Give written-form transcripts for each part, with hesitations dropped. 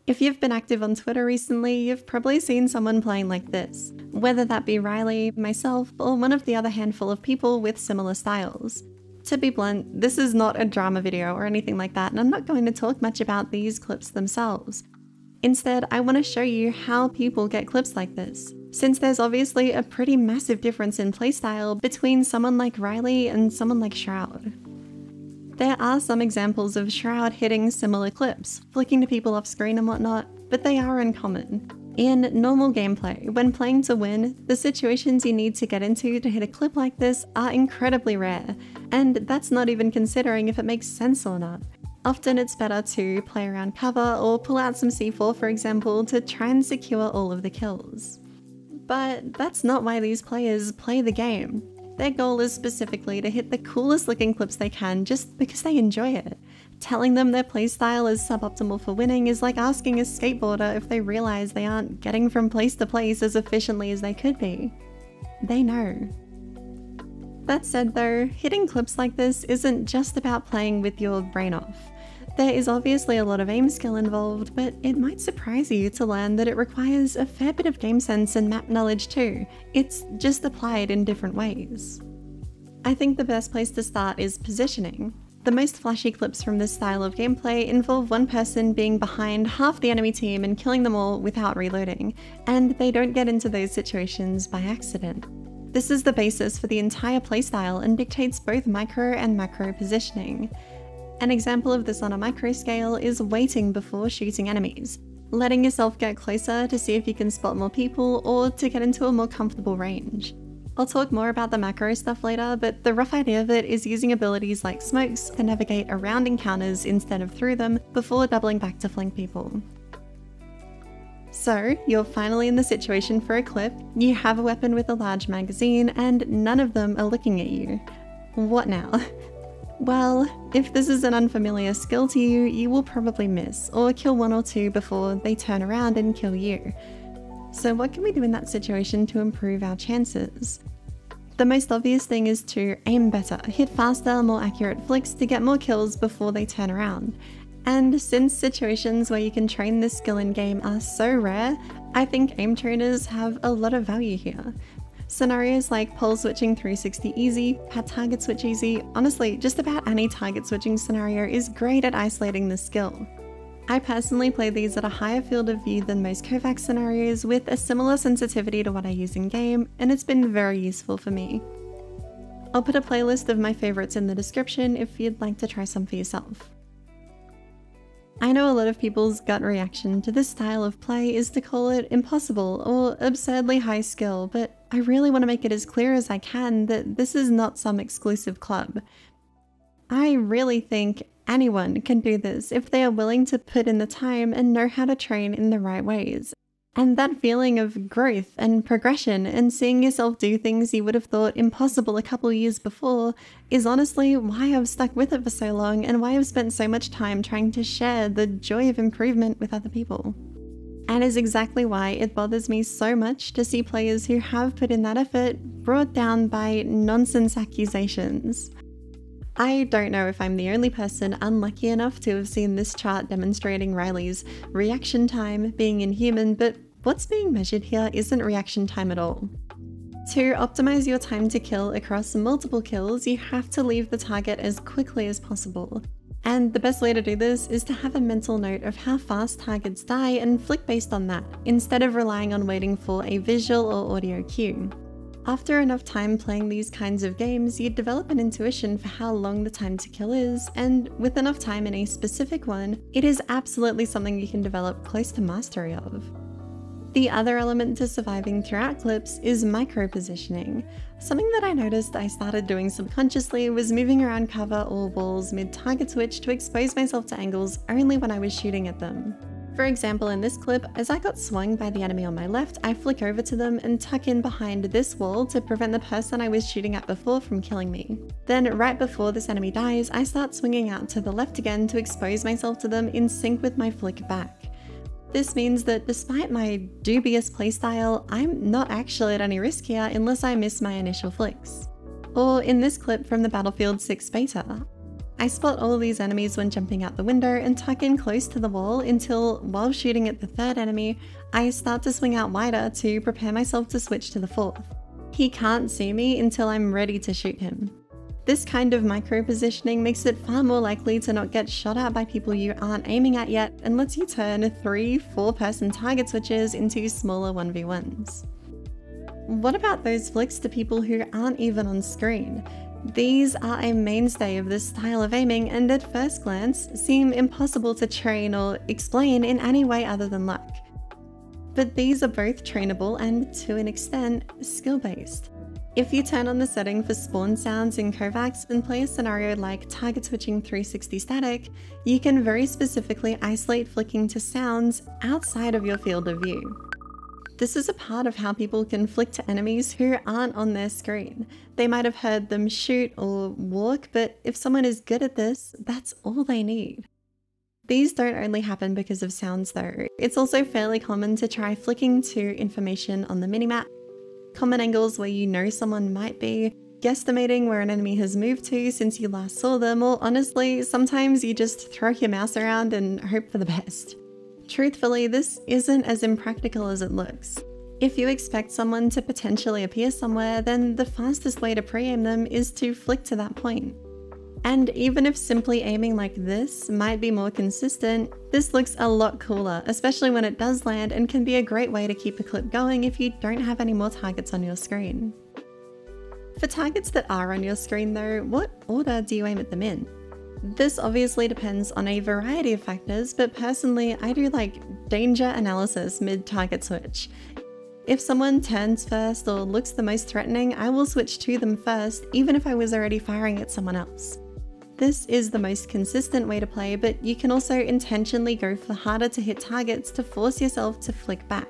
If you've been active on Twitter recently, you've probably seen someone playing like this, whether that be Riley, myself, or one of the other handful of people with similar styles. To be blunt, this is not a drama video or anything like that, and I'm not going to talk much about these clips themselves. Instead, I want to show you how people get clips like this, since there's obviously a pretty massive difference in playstyle between someone like Riley and someone like Shroud. There are some examples of Shroud hitting similar clips, flicking to people off screen and whatnot, but they are uncommon. In normal gameplay, when playing to win, the situations you need to get into to hit a clip like this are incredibly rare, and that's not even considering if it makes sense or not. Often it's better to play around cover or pull out some C4 for example to try and secure all of the kills. But that's not why these players play the game. Their goal is specifically to hit the coolest looking clips they can just because they enjoy it. Telling them their playstyle is suboptimal for winning is like asking a skateboarder if they realize they aren't getting from place to place as efficiently as they could be. They know. That said though, hitting clips like this isn't just about playing with your brain off. There is obviously a lot of aim skill involved, but it might surprise you to learn that it requires a fair bit of game sense and map knowledge too. It's just applied in different ways. I think the best place to start is positioning. The most flashy clips from this style of gameplay involve one person being behind half the enemy team and killing them all without reloading, and they don't get into those situations by accident. This is the basis for the entire playstyle and dictates both micro and macro positioning. An example of this on a micro scale is waiting before shooting enemies, letting yourself get closer to see if you can spot more people or to get into a more comfortable range. I'll talk more about the macro stuff later, but the rough idea of it is using abilities like smokes to navigate around encounters instead of through them before doubling back to flank people. So, you're finally in the situation for a clip, you have a weapon with a large magazine, and none of them are looking at you. What now? Well, if this is an unfamiliar skill to you, you will probably miss, or kill one or two before they turn around and kill you. So what can we do in that situation to improve our chances? The most obvious thing is to aim better, hit faster, more accurate flicks to get more kills before they turn around. And since situations where you can train this skill in game are so rare, I think aim trainers have a lot of value here. Scenarios like pole switching 360 easy, pat target switch easy, honestly just about any target switching scenario is great at isolating this skill. I personally play these at a higher field of view than most KovaaK scenarios with a similar sensitivity to what I use in game, and it's been very useful for me. I'll put a playlist of my favourites in the description if you'd like to try some for yourself. I know a lot of people's gut reaction to this style of play is to call it impossible or absurdly high skill, but I really want to make it as clear as I can that this is not some exclusive club. I really think anyone can do this if they are willing to put in the time and know how to train in the right ways. And that feeling of growth and progression and seeing yourself do things you would have thought impossible a couple years before is honestly why I've stuck with it for so long and why I've spent so much time trying to share the joy of improvement with other people. And is exactly why it bothers me so much to see players who have put in that effort brought down by nonsense accusations. I don't know if I'm the only person unlucky enough to have seen this chart demonstrating Riley's reaction time being inhuman, but what's being measured here isn't reaction time at all. To optimize your time to kill across multiple kills, you have to leave the target as quickly as possible. And the best way to do this is to have a mental note of how fast targets die and flick based on that, instead of relying on waiting for a visual or audio cue. After enough time playing these kinds of games, you develop an intuition for how long the time to kill is, and with enough time in a specific one, it is absolutely something you can develop close to mastery of. The other element to surviving throughout clips is micro-positioning. Something that I noticed I started doing subconsciously was moving around cover or walls mid-target switch to expose myself to angles only when I was shooting at them. For example, in this clip, as I got swung by the enemy on my left, I flick over to them and tuck in behind this wall to prevent the person I was shooting at before from killing me. Then, right before this enemy dies, I start swinging out to the left again to expose myself to them in sync with my flick back. This means that despite my dubious playstyle, I'm not actually at any risk here unless I miss my initial flicks. Or in this clip from the Battlefield 6 beta, I spot all these enemies when jumping out the window and tuck in close to the wall until, while shooting at the third enemy, I start to swing out wider to prepare myself to switch to the fourth. He can't see me until I'm ready to shoot him. This kind of micro-positioning makes it far more likely to not get shot at by people you aren't aiming at yet and lets you turn 3-4 person target switches into smaller 1v1s. What about those flicks to people who aren't even on screen? These are a mainstay of this style of aiming and at first glance seem impossible to train or explain in any way other than luck. But these are both trainable and, to an extent, skill-based. If you turn on the setting for spawn sounds in KovaaKs and play a scenario like target switching 360 static, you can very specifically isolate flicking to sounds outside of your field of view. This is a part of how people can flick to enemies who aren't on their screen. They might have heard them shoot or walk, but if someone is good at this, that's all they need. These don't only happen because of sounds though. It's also fairly common to try flicking to information on the minimap, common angles where you know someone might be, guesstimating where an enemy has moved to since you last saw them, or honestly, sometimes you just throw your mouse around and hope for the best. Truthfully, this isn't as impractical as it looks. If you expect someone to potentially appear somewhere, then the fastest way to pre-aim them is to flick to that point. And even if simply aiming like this might be more consistent, this looks a lot cooler, especially when it does land, and can be a great way to keep a clip going if you don't have any more targets on your screen. For targets that are on your screen though, what order do you aim at them in? This obviously depends on a variety of factors, but personally I do like danger analysis mid-target switch. If someone turns first or looks the most threatening, I will switch to them first, even if I was already firing at someone else. This is the most consistent way to play, but you can also intentionally go for harder to hit targets to force yourself to flick back.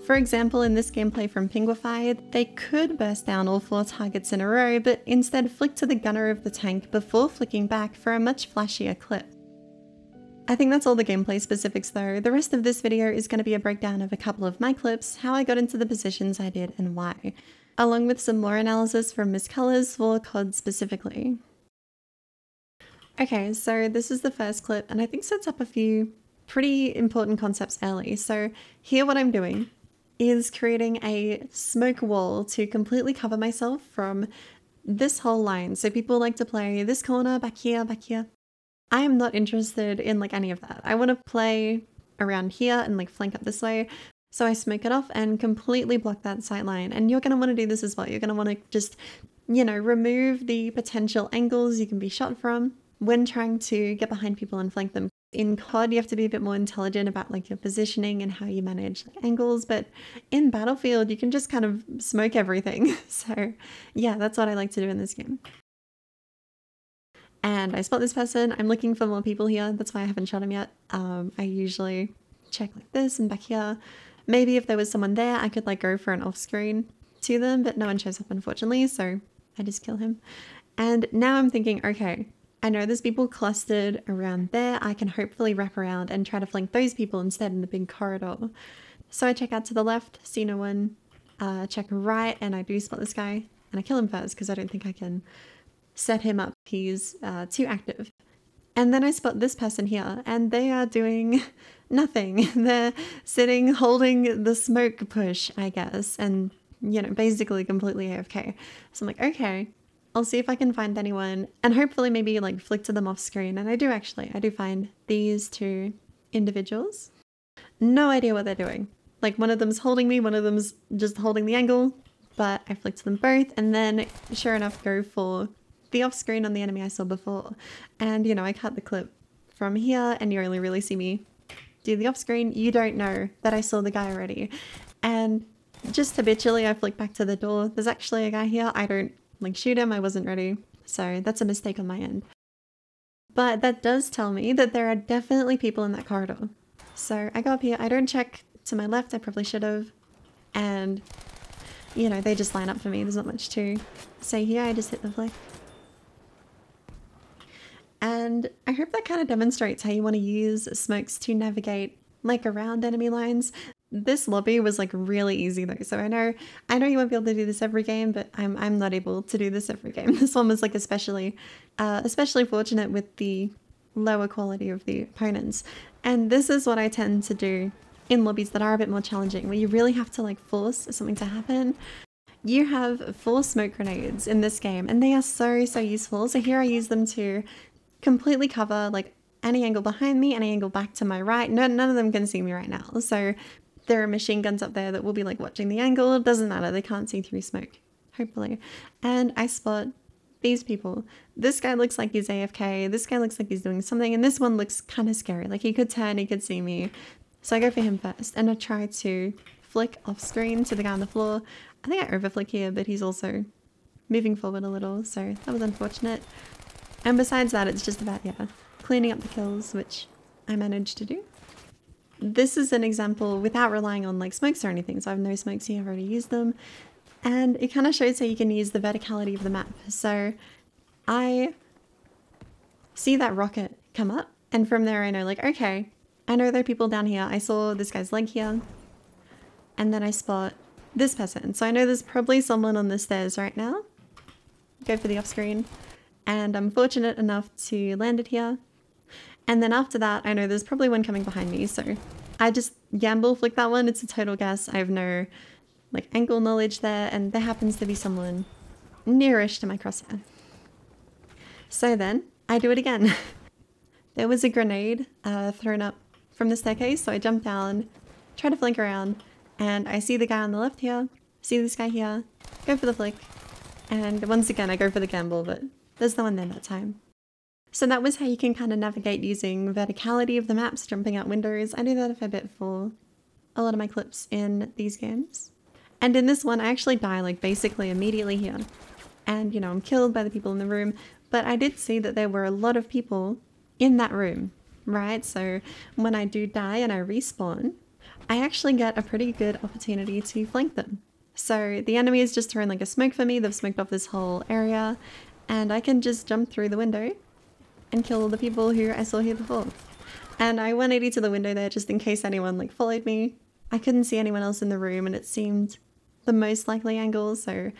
For example, in this gameplay from pinguefy, they could burst down all 4 targets in a row, but instead flick to the gunner of the tank before flicking back for a much flashier clip. I think that's all the gameplay specifics though. The rest of this video is going to be a breakdown of a couple of my clips, how I got into the positions I did and why, along with some more analysis from Misscolourz for COD specifically. Okay, so this is the first clip and I think sets up a few pretty important concepts early. So here what I'm doing is creating a smoke wall to completely cover myself from this whole line. So people like to play this corner, back here, back here. I am not interested in like any of that. I want to play around here and like flank up this way. So I smoke it off and completely block that sight line. And you're going to want to do this as well. You're going to want to just, you know, remove the potential angles you can be shot from when trying to get behind people and flank them. In COD, you have to be a bit more intelligent about like your positioning and how you manage like, angles, but in Battlefield, you can just kind of smoke everything. So yeah, that's what I like to do in this game. And I spot this person. I'm looking for more people here. That's why I haven't shot him yet. I usually check like this and back here. Maybe if there was someone there, I could like go for an off screen to them, but no one shows up unfortunately. So I just kill him. And now I'm thinking, okay, I know there's people clustered around there. I can hopefully wrap around and try to flank those people instead in the big corridor. So I check out to the left, see no one, check right, and I do spot this guy and I kill him first because I don't think I can set him up. He's too active. And then I spot this person here and they are doing nothing. They're sitting holding the smoke push, I guess, and you know, basically completely AFK. So I'm like, okay, I'll see if I can find anyone and hopefully maybe like flick to them off screen. And I do find these 2 individuals. No idea what they're doing. Like one of them's holding me, one of them's just holding the angle, but I flick to them both and then sure enough go for the off screen on the enemy I saw before. And you know, I cut the clip from here and you only really see me do the off screen. You don't know that I saw the guy already. And just habitually I flick back to the door. There's actually a guy here. I don't like shoot him, I wasn't ready. So that's a mistake on my end. But that does tell me that there are definitely people in that corridor. So I go up here, I don't check to my left, I probably should have. And you know, they just line up for me. There's not much to say here, I just hit the flick. And I hope that kind of demonstrates how you want to use smokes to navigate like around enemy lines. This lobby was like really easy though, so I know you won't be able to do this every game, but I'm not able to do this every game. This one was like especially fortunate with the lower quality of the opponents. And this is what I tend to do in lobbies that are a bit more challenging, where you really have to like force something to happen. You have 4 smoke grenades in this game, and they are so useful. So here I use them to completely cover like any angle behind me, any angle back to my right. None of them can see me right now. So there are machine guns up there that will be like watching the angle. It doesn't matter, they can't see through smoke, hopefully. And I spot these people. This guy looks like he's AFK, this guy looks like he's doing something, and this one looks kind of scary. Like he could turn, he could see me. So I go for him first, and I try to flick off screen to the guy on the floor. I think I overflick here, but he's also moving forward a little, so that was unfortunate. And besides that, it's just about, yeah, cleaning up the kills, which I managed to do. This is an example without relying on like smokes or anything, so I have no smokes here, I've already used them. And it kind of shows how you can use the verticality of the map. So I see that rocket come up, and from there I know like, okay, I know there are people down here. I saw this guy's leg here, and then I spot this person. So I know there's probably someone on the stairs right now. Go for the off screen, and I'm fortunate enough to land it here. And then after that, I know there's probably one coming behind me, so I just gamble flick that one. It's a total guess. I have no like angle knowledge there, and there happens to be someone nearish to my crosshair. So then I do it again. There was a grenade thrown up from the staircase, so I jump down, try to flank around, and I see the guy on the left here, see this guy here, go for the flick, and once again I go for the gamble, but there's no one there that time. So that was how you can kind of navigate using verticality of the maps, jumping out windows. I do that a fair bit for a lot of my clips in these games. And in this one, I actually die like basically immediately here. And you know, I'm killed by the people in the room, but I did see that there were a lot of people in that room, right? So when I do die and I respawn, I actually get a pretty good opportunity to flank them. So the enemy has just thrown like a smoke for me, they've smoked off this whole area, and I can just jump through the window and kill all the people who I saw here before. And I 180 to the window there just in case anyone like followed me. I couldn't see anyone else in the room, and it seemed the most likely angle, so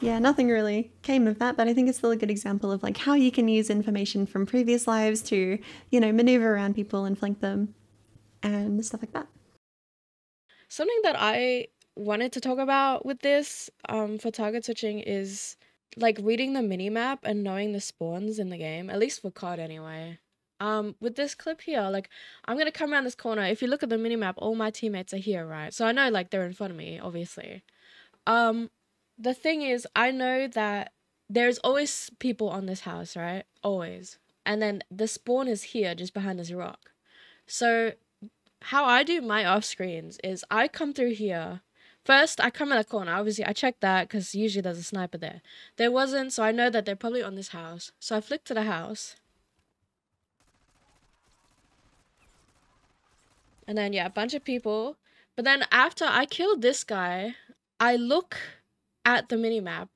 yeah, nothing really came of that, but I think it's still a good example of like how you can use information from previous lives to, you know, maneuver around people and flank them and stuff like that. Something that I wanted to talk about with this for target switching is like reading the minimap and knowing the spawns in the game, at least for COD anyway. With this clip here, like I'm gonna come around this corner. If you look at the minimap, all my teammates are here, right? So I know like they're in front of me, obviously. The thing is, I know that there's always people on this house, right? Always. And then the spawn is here, just behind this rock. So how I do my off screens is I come through here. First, I come in the corner. Obviously, I check that because usually there's a sniper there. There wasn't, so I know that they're probably on this house. So I flick to the house. And then, yeah, a bunch of people. But then after I killed this guy, I look at the minimap,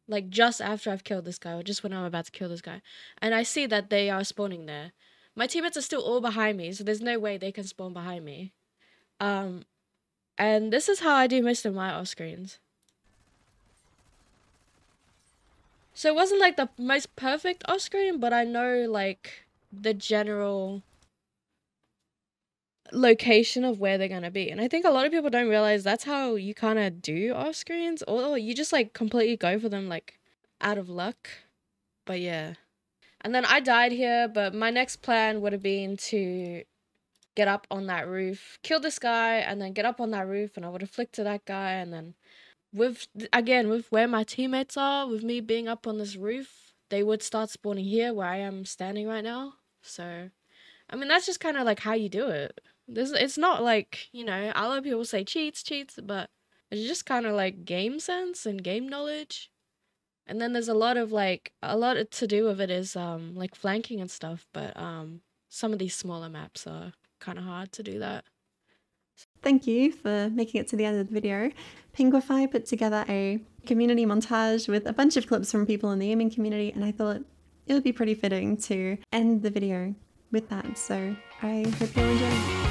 like just after I've killed this guy, or just when I'm about to kill this guy. And I see that they are spawning there. My teammates are still all behind me, so there's no way they can spawn behind me. And this is how I do most of my off screens. So it wasn't like the most perfect off screen, but I know like the general location of where they're gonna be. And I think a lot of people don't realize that's how you kind of do off screens, or you just like completely go for them like out of luck. But yeah. And then I died here, but my next plan would have been to get up on that roof, kill this guy, and then get up on that roof, and I would have flicked to that guy. And then with where my teammates are, with me being up on this roof, they would start spawning here where I am standing right now. So I mean, that's just kind of like how you do it. It's not like, you know, a lot of people say cheats, but it's just kind of like game sense and game knowledge. And then there's a lot to do with it is like flanking and stuff, but some of these smaller maps are kind of hard to do that. Thank you for making it to the end of the video. pinguefy put together a community montage with a bunch of clips from people in the aiming community, and I thought it would be pretty fitting to end the video with that, so I hope you'll enjoy it.